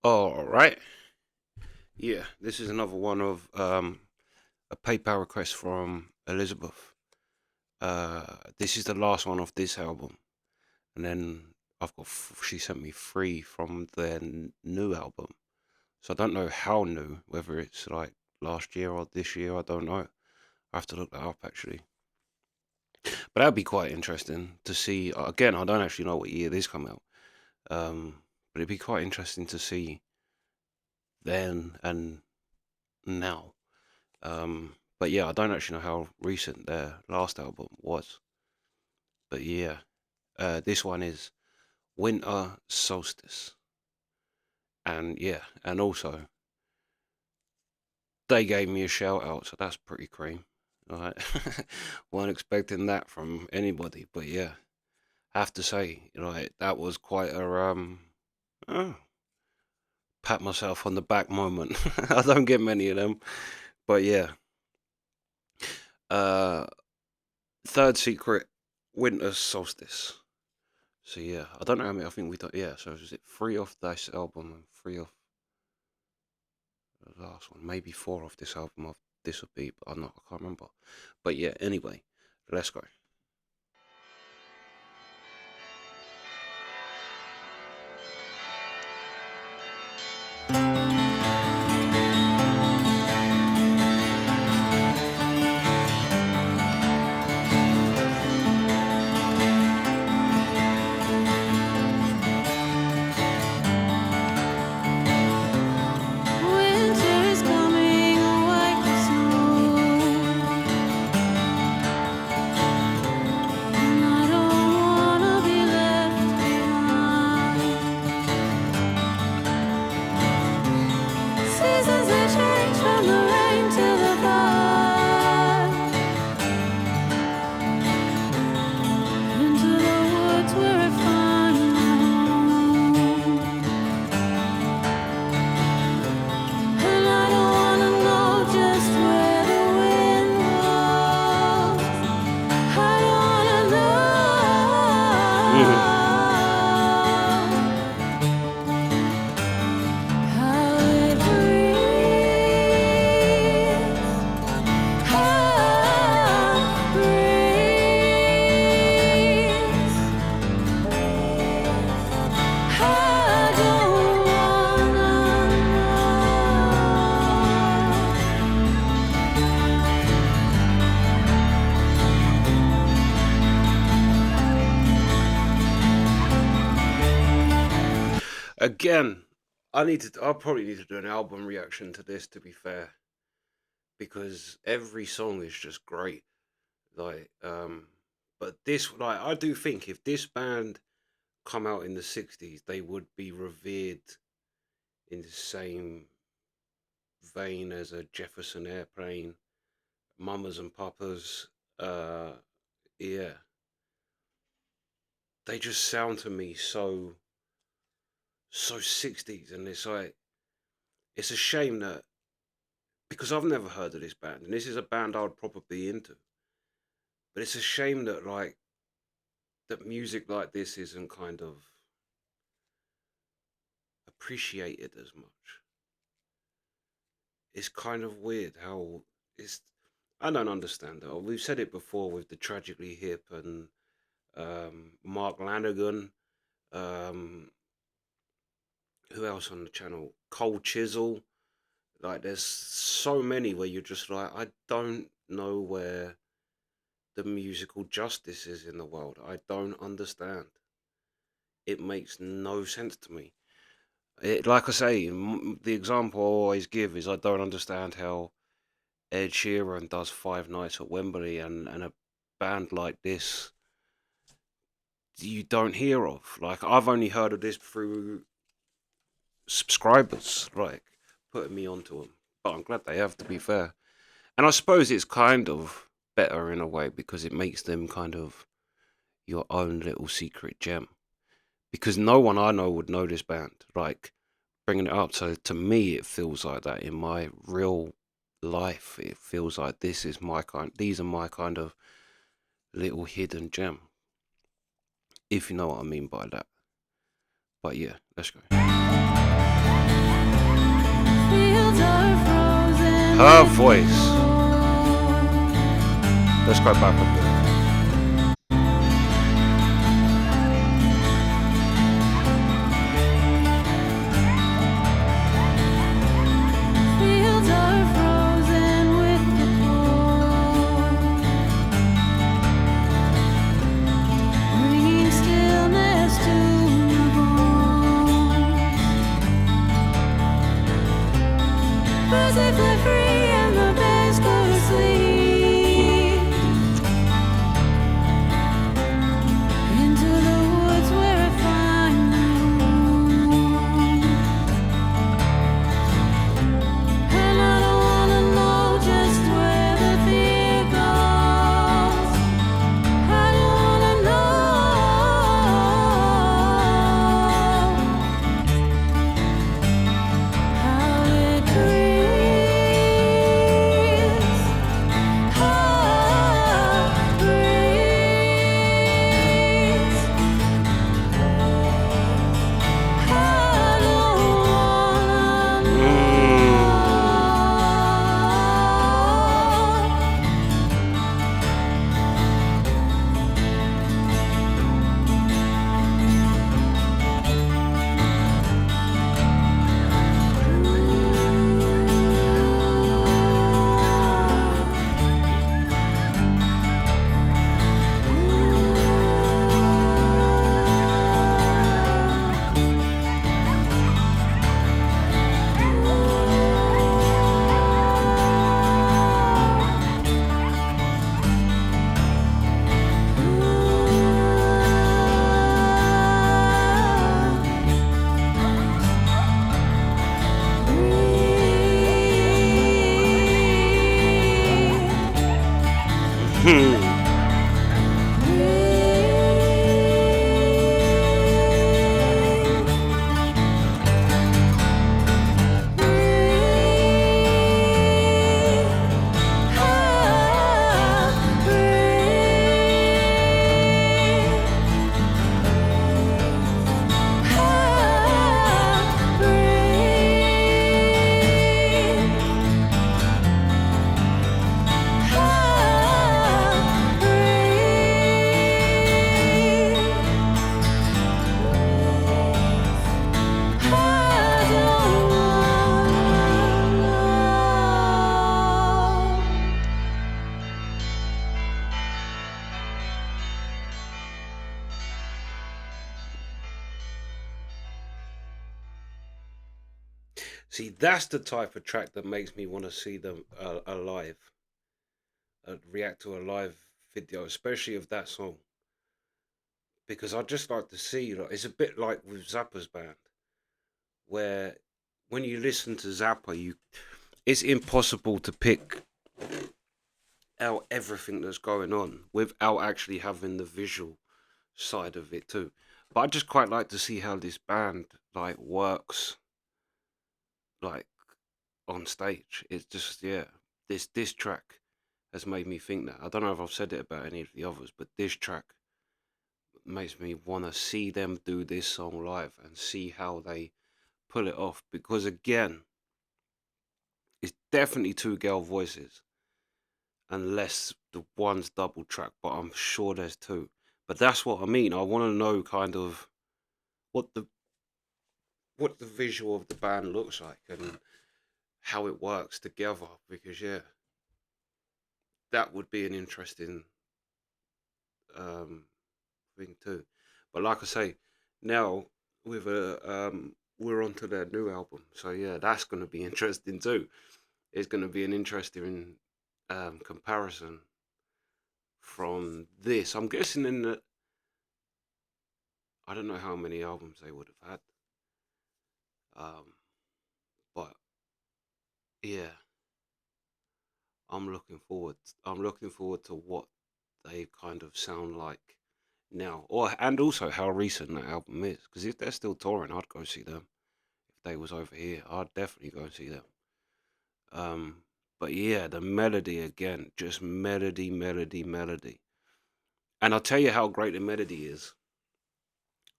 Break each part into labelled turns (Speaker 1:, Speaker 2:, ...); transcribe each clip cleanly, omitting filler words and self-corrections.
Speaker 1: All right. Yeah, this is another one of a PayPal request from Elizabeth. This is the last one of this album, and then she sent me three from their new album. So I don't know how new, whether it's like last year or this year. I don't know. I have to look that up actually. But that'd be quite interesting to see. Again, I don't actually know what year this come out. But it'd be quite interesting to see then and now. But yeah, I don't actually know how recent their last album was. But yeah, this one is Winter Solstice. And yeah, and also they gave me a shout out, so that's pretty cream. Right. Weren't expecting that from anybody, but yeah, have to say, like that was quite a oh, pat myself on the back moment. I don't get many of them, but yeah. Uh, Third Secret, Winter Solstice. So yeah, I don't know how many. I think we done. Yeah, so is it three off this album and three off the last one? Maybe four off this album. Of this would be, but I'm not. I can't remember. But yeah, anyway, let's go.
Speaker 2: Winter is coming, white snow, and I don't wanna be left behind. Seasons they change from the rain to the fire, into the woods where I find my home. And I don't wanna know just where the wind blows. I don't wanna
Speaker 1: Mhm.
Speaker 2: know how it breathes, how it breathes. I don't wanna
Speaker 1: Again, I need to. I'll probably need to do an album reaction to this. To be fair, because every song is just great. Like, but this, like, I do think if this band come out in the '60s, they would be revered in the same vein as a Jefferson Airplane, Mamas and Papas. Yeah, they just sound to me so '60s, and it's like it's a shame that because I've never heard of this band, and this is a band I would probably be into, but it's a shame that like that music like this isn't kind of appreciated as much. It's kind of weird how it's. I don't understand it. We've said it before with the Tragically Hip and Mark Lanigan. Um, who else on the channel? Cold Chisel. Like, there's so many where you're just like, I don't know where the musical justice is in the world. I don't understand. It makes no sense to me. Like I say, the example I always give is I don't understand how Ed Sheeran does 5 nights at Wembley and a band like this you don't hear of. Like, I've only heard of this through subscribers, like putting me onto them. But I'm glad they have, to be fair. And I suppose it's kind of better in a way because it makes them kind of your own little secret gem. Because no one I know would know this band. Like, bringing it up. So to me, it feels like that in my real life. It feels like this is my kind. These are my kind of little hidden gem, if you know what I mean by that. But yeah, let's go. Her voice. Let's go back a bit.
Speaker 2: Fields are frozen with the cold, bringing stillness to my bones. Birds they fly free and the bears go to sleep. Into the woods where I find my home. And I don't wanna know just where the fear goes. I don't wanna know how it breathes. Breathes. I don't wanna
Speaker 1: See, that's the type of track that makes me want to see them alive, react to a live video, especially of that song, because I just like to see. Like, it's a bit like with Zappa's band, where when you listen to Zappa, it's impossible to pick out everything that's going on without actually having the visual side of it too. But I just quite like to see how this band like works like on stage. It's just yeah, this track has made me think that. I don't know if I've said it about any of the others, but this track makes me want to see them do this song live and see how they pull it off. Because again, it's definitely two girl voices, unless the one's double track. But I'm sure there's two. But that's what I mean. I want to know kind of what the what the visual of the band looks like and how it works together. Because yeah, that would be an interesting um, thing too. But like I say, now with we're on to their new album, so yeah, that's going to be interesting too. It's going to be an interesting comparison from this. I'm guessing in the I don't know how many albums they would have had, um, but yeah, I'm looking forward. I'm looking forward to what they kind of sound like now, or and also how recent that album is. Because if they're still touring, I'd go see them. If they was over here, I'd definitely go and see them. Um, but yeah, the melody again, just melody, melody, melody. And I'll tell you how great the melody is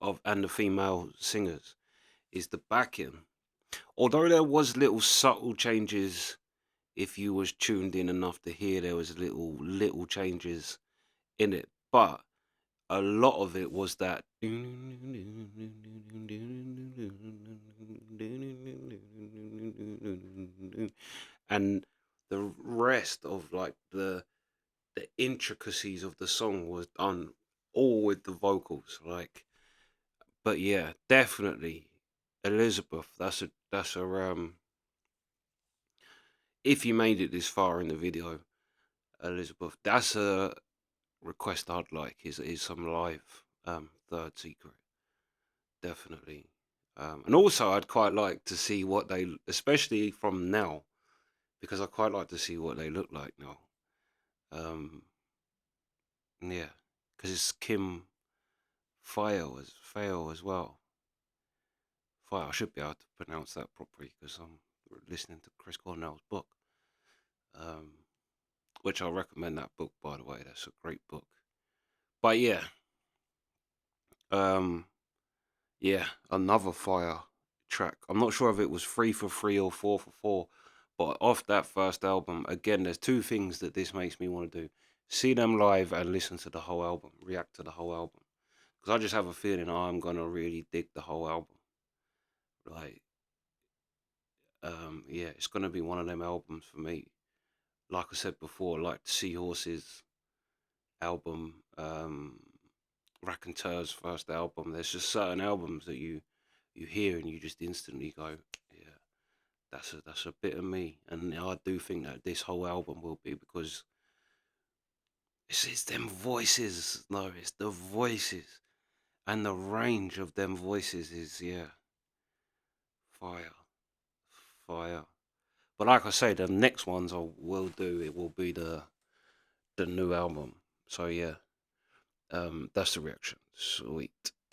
Speaker 1: of and the female singers is the backing. Although there was little subtle changes if you was tuned in enough to hear there was little changes in it, but a lot of it was that and the rest of like the intricacies of the song was done all with the vocals, like. But yeah, definitely Elizabeth. That's a if you made it this far in the video, Elizabeth, that's a request I'd like is some live Third Secret, definitely. And also I'd quite like to see what they, especially from now, because I quite like to see what they look like now. Um, yeah, because it's Kim Fail as well. Fail, I should be able to pronounce that properly because I'm listening to Chris Cornell's book. Um, which I recommend that book, by the way. That's a great book. But um, yeah, another fire track. I'm not sure if it was 3 for 3 or 4 for 4, but off that first album, again, there's two things that this makes me want to do: see them live and listen to the whole album, react to the whole album. Because I just have a feeling I'm gonna really dig the whole album. Like, yeah, it's gonna be one of them albums for me. Like I said before, like the Seahorses album, Raconteur's first album. There's just certain albums that you hear and you just instantly go, yeah, that's a bit of me. And I do think that this whole album will be, because it's them voices. No, it's the voices and the range of them voices is fire, fire. But like I say, the next ones I will do, it will be the new album. So yeah, that's the reaction. Sweet.